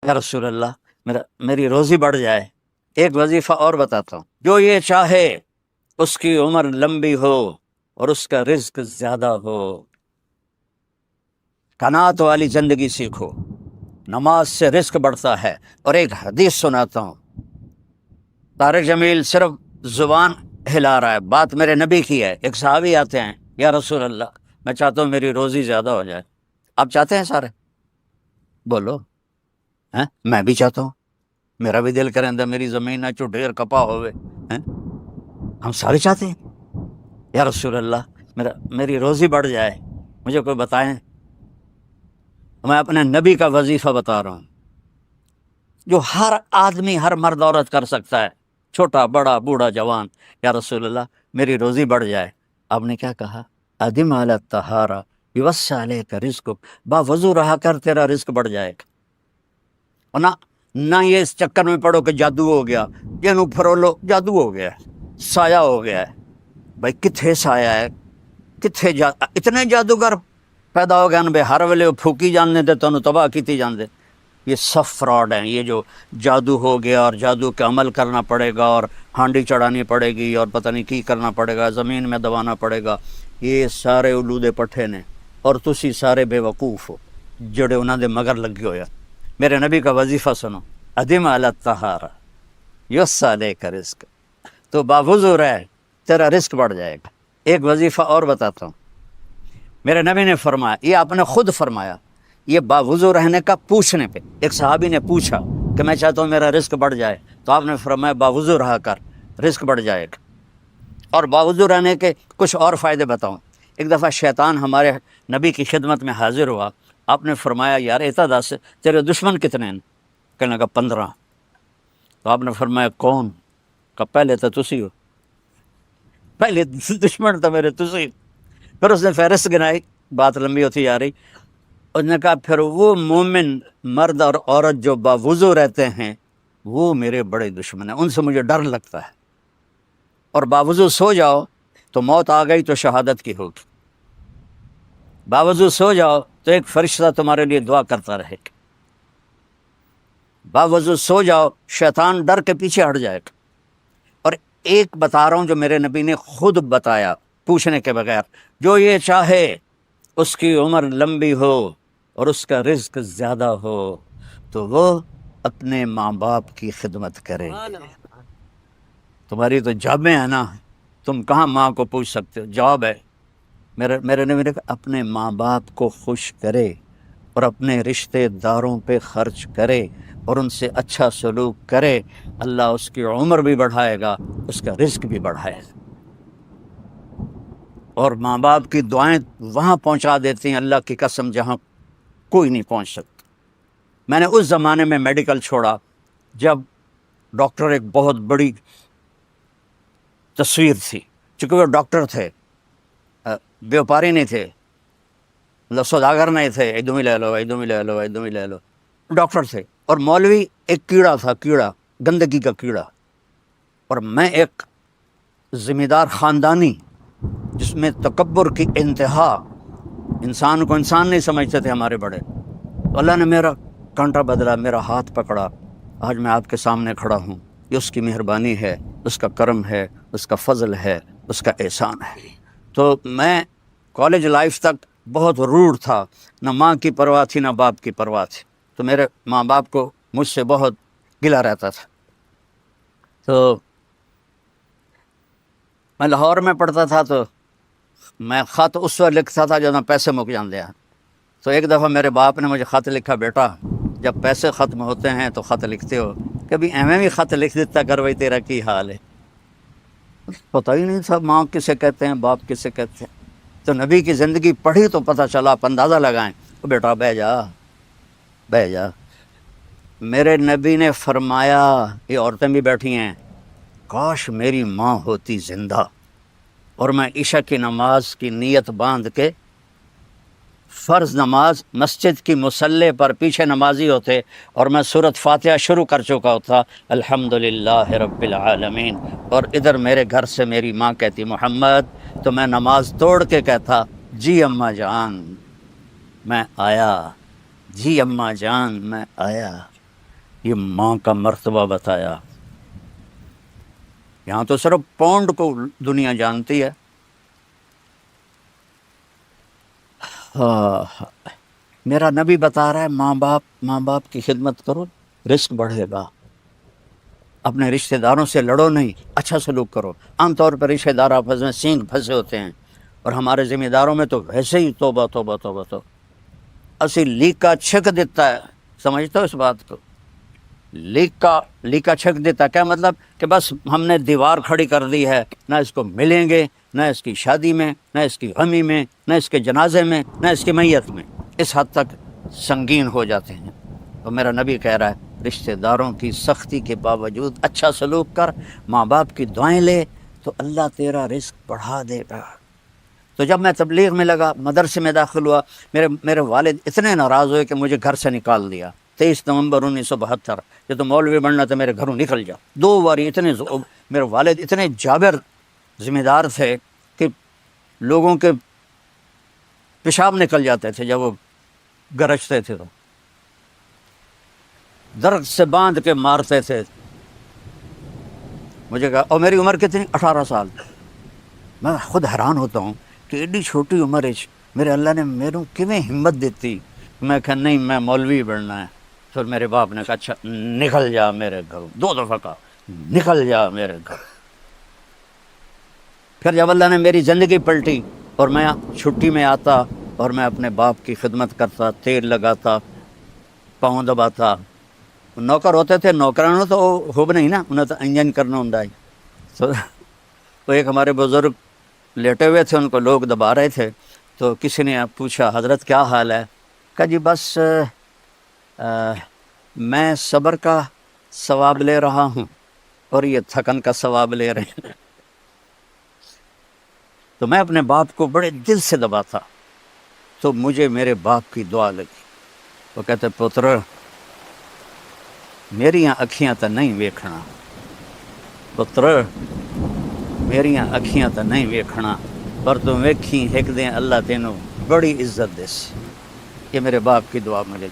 یا رسول اللہ میری روزی بڑھ جائے۔ ایک وظیفہ اور بتاتا ہوں، جو یہ چاہے اس کی عمر لمبی ہو اور اس کا رزق زیادہ ہو۔ قناعت والی زندگی سیکھو، نماز سے رزق بڑھتا ہے۔ اور ایک حدیث سناتا ہوں، طارق جمیل صرف زبان ہلا رہا ہے، بات میرے نبی کی ہے۔ ایک صحابی آتے ہیں، یا رسول اللہ میں چاہتا ہوں میری روزی زیادہ ہو جائے۔ آپ چاہتے ہیں سارے؟ بولو، ہیں؟ میں بھی چاہتا ہوں، میرا بھی دل کریں میری زمین نہ ڈھیر کپا ہوئے، ہیں؟ ہم سارے چاہتے ہیں، یا رسول اللہ میری روزی بڑھ جائے، مجھے کوئی بتائیں۔ میں اپنے نبی کا وظیفہ بتا رہا ہوں جو ہر آدمی، ہر مرد عورت کر سکتا ہے، چھوٹا بڑا بوڑھا جوان۔ یا رسول اللہ میری روزی بڑھ جائے۔ آپ نے کیا کہا؟ ادم علی الطہارہ یوسع علیک رزقک، با وضو رہا کر تیرا رزق بڑھ جائے گا۔ اور نہ یہ اس چکر میں پڑو کہ جادو ہو گیا، جنوں پھرولو جادو ہو گیا ہے، سایہ ہو گیا ہے۔ بھائی کتھے سایہ ہے، کتھے اتنے جادوگر پیدا ہو گئے بے ہر ویلے پھوکی جانے تے تانوں تباہ کیتی جاندے۔ یہ سب فراڈ ہیں، یہ جو جادو ہو گیا اور جادو کے عمل کرنا پڑے گا اور ہانڈی چڑھانی پڑے گی اور پتہ نہیں کی کرنا پڑے گا، زمین میں دبانا پڑے گا، یہ سارے الودے پٹھے نے، اور تسی سارے بے وقوف ہو جڑے انہاں دے مگر لگے ہویا۔ میرے نبی کا وظیفہ سنو، ادم علی الطہارہ یوسع علیک رزق، تو باوضو رہ تیرا رزق بڑھ جائے گا۔ ایک وظیفہ اور بتاتا ہوں، میرے نبی نے فرمایا، یہ آپ نے خود فرمایا، یہ باوضو رہنے کا پوچھنے پہ ایک صحابی نے پوچھا کہ میں چاہتا ہوں میرا رزق بڑھ جائے، تو آپ نے فرمایا باوضو رہا کر، رزق بڑھ جائے گا۔ اور باوضو رہنے کے کچھ اور فائدے بتاؤں۔ ایک دفعہ شیطان ہمارے نبی کی خدمت میں حاضر ہوا، آپ نے فرمایا یار اتا دس تیرے دشمن کتنے ہیں؟ کہنے لگا 15۔ تو آپ نے فرمایا کون؟ کہ پہلے تو تسی ہو، پہلے دشمن تو میرے تسی۔ پھر اس نے فہرست گنائی، بات لمبی ہوتی جا رہی۔ اس نے کہا پھر وہ مومن مرد اور عورت جو باوضو رہتے ہیں وہ میرے بڑے دشمن ہیں، ان سے مجھے ڈر لگتا ہے۔ اور باوضو سو جاؤ تو موت آ گئی تو شہادت کی ہوگی، باوضو سو جاؤ تو ایک فرشتہ تمہارے لیے دعا کرتا رہے گا، باوضو سو جاؤ شیطان ڈر کے پیچھے ہٹ جائے گا۔ اور ایک بتا رہا ہوں جو میرے نبی نے خود بتایا پوچھنے کے بغیر، جو یہ چاہے اس کی عمر لمبی ہو اور اس کا رزق زیادہ ہو تو وہ اپنے ماں باپ کی خدمت کرے۔ تمہاری تو جابیں ہیں نا، تم کہاں ماں کو پوچھ سکتے ہو، جاب ہے۔ میرے نبی نے کہا اپنے ماں باپ کو خوش کرے اور اپنے رشتہ داروں پہ خرچ کرے اور ان سے اچھا سلوک کرے، اللہ اس کی عمر بھی بڑھائے گا، اس کا رزق بھی بڑھائے گا۔ اور ماں باپ کی دعائیں وہاں پہنچا دیتی ہیں اللہ کی قسم جہاں کوئی نہیں پہنچ سکتا۔ میں نے اس زمانے میں میڈیکل چھوڑا جب ڈاکٹر ایک بہت بڑی تصویر تھی، چونکہ وہ ڈاکٹر تھے، بیوپاری نہیں تھے، مطلب سوداگر نہیں تھے، ایک دم ہی لے لو ایک دم ہی لے لو ایک دم ہی لے لو، ڈاکٹر تھے۔ اور مولوی ایک کیڑا تھا، کیڑا، گندگی کا کیڑا۔ اور میں ایک ذمہ دار خاندانی جس میں تکبر کی انتہا، انسان کو انسان نہیں سمجھتے تھے ہمارے بڑے، تو اللہ نے میرا کانٹا بدلا، میرا ہاتھ پکڑا، آج میں آپ کے سامنے کھڑا ہوں۔ یہ اس کی مہربانی ہے، اس کا کرم ہے، اس کا فضل ہے، اس کا احسان ہے۔ تو میں کالج لائف تک بہت روڈ تھا، نہ ماں کی پرواہ تھی نہ باپ کی پرواہ تھی، تو میرے ماں باپ کو مجھ سے بہت گلہ رہتا تھا۔ تو میں لاہور میں پڑھتا تھا، تو میں خط اس وقت لکھتا تھا جب میں پیسے مک جاندے ہیں۔ تو ایک دفعہ میرے باپ نے مجھے خط لکھا، بیٹا جب پیسے ختم ہوتے ہیں تو خط لکھتے ہو، کبھی ایویں بھی خط لکھ دیتا کر بھائی تیرا کی حال ہے۔ پتہ ہی نہیں تھا ماں کسے کہتے ہیں، باپ کسے کہتے ہیں۔ تو نبی کی زندگی پڑھی تو پتہ چلا، آپ اندازہ لگائیں۔ بیٹا بہ جا بہ جا۔ میرے نبی نے فرمایا، یہ عورتیں بھی بیٹھی ہیں، کاش میری ماں ہوتی زندہ اور میں عشاء کی نماز کی نیت باندھ کے فرض نماز مسجد کی مصلی پر پیچھے نمازی ہوتے اور میں سورۃ فاتحہ شروع کر چکا ہوتا، الحمدللہ رب العالمین، اور ادھر میرے گھر سے میری ماں کہتی محمد، تو میں نماز توڑ کے کہتا جی اماں جان میں آیا، جی اماں جان میں آیا۔ یہ ماں کا مرتبہ بتایا. یہاں تو صرف پاؤنڈ کو دنیا جانتی ہے. میرا نبی بتا رہا ہے ماں باپ کی خدمت کرو، رزق بڑھے گا. اپنے رشتہ داروں سے لڑو نہیں، اچھا سلوک کرو. عام طور پر رشتہ دار آپس میں سینگ پھنسے ہوتے ہیں، اور ہمارے ذمہ داروں میں تو ویسے ہی توبہ توبہ توبہ تو اسی لیکا چھک دیتا ہے. سمجھتے ہو اس بات کو؟ لیکا چھک دیتا کیا مطلب؟ کہ بس ہم نے دیوار کھڑی کر دی ہے، نہ اس کو ملیں گے، نہ اس کی شادی میں، نہ اس کی غمی میں، نہ اس کے جنازے میں، نہ اس کی میت میں. اس حد تک سنگین ہو جاتے ہیں. تو میرا نبی کہہ رہا ہے رشتہ داروں کی سختی کے باوجود اچھا سلوک کر، ماں باپ کی دعائیں لے، تو اللہ تیرا رزق بڑھا دے گا. تو جب میں تبلیغ میں لگا، مدرسے میں داخل ہوا، میرے والد اتنے ناراض ہوئے کہ مجھے گھر سے نکال دیا. 23 نومبر 1972. کہ تو مولوی بننا تو میرے گھروں نکل جا. 2 بار میرے والد اتنے جابر ذمہ دار تھے کہ لوگوں کے پیشاب نکل جاتے تھے جب وہ گرجتے تھے، تو درخت سے باندھ کے مارتے تھے. مجھے کہا، اور میری عمر کتنی؟ 18 سال. میں خود حیران ہوتا ہوں کہ ایڈی چھوٹی عمر میرے اللہ نے میروں کیویں ہمت دیتی. میں کہا نہیں، میں مولوی بننا ہے. پھر میرے باپ نے کہا اچھا نکل جا میرے گھر. 2 دفعہ کہا نکل جا میرے گھر. پھر جب اللہ نے میری زندگی پلٹی اور میں چھٹی میں آتا اور میں اپنے باپ کی خدمت کرتا، تیل لگاتا، پاؤں دباتا. نوکر ہوتے تھے، نوکرانوں تو ہوب نہیں نا، انہیں تو انجن کرنا ہوں. تو ایک ہمارے بزرگ لیٹے ہوئے تھے، ان کو لوگ دبا رہے تھے. تو کسی نے پوچھا حضرت کیا حال ہے؟ کہا جی بس میں صبر کا ثواب لے رہا ہوں اور یہ تھکن کا ثواب لے رہے ہیں. تو میں اپنے باپ کو بڑے دل سے دباتا، تو مجھے میرے باپ کی دعا لگی. وہ کہتے پتر میریاں اکھیاں تو نہیں ویکھنا، پتر میریاں اکھیاں تو نہیں ویکھنا، پر تو ویکھی ایک دن اللہ تینوں بڑی عزت دے. یہ میرے باپ کی دعا ملے.